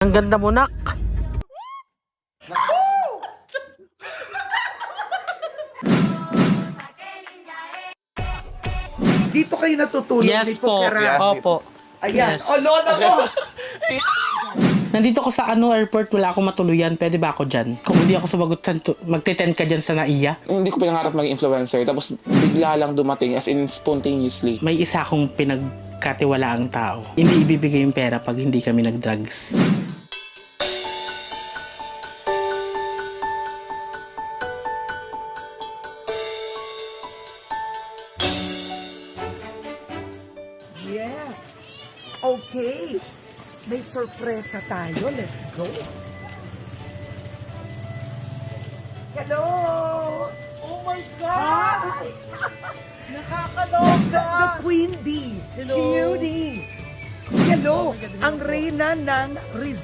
Ang ganda mo, nak. Dito kayo natutulog Yes ni po. Pokera. Opo. Ayan. Yes. O, lola ko. Nandito ko sa airport, wala akong matuluyan. Pwede ba ako dyan? Kung hindi ako sumagot, magte-10 ka dyan sa NAIA. Hindi ko pinangarap maging influencer. Tapos bigla lang dumating, as in spontaneously. May isa akong pinagkatiwalaang tao. Hindi ibibigay yung pera pag hindi kami nag-drugs. Yes. Okay. May sorpresa tayo. Let's go. Hello! Oh my God! Hi! Nakakaloka! The Queen Bee. Hello. Cutie. Hello! Ang reyna ng Rizal.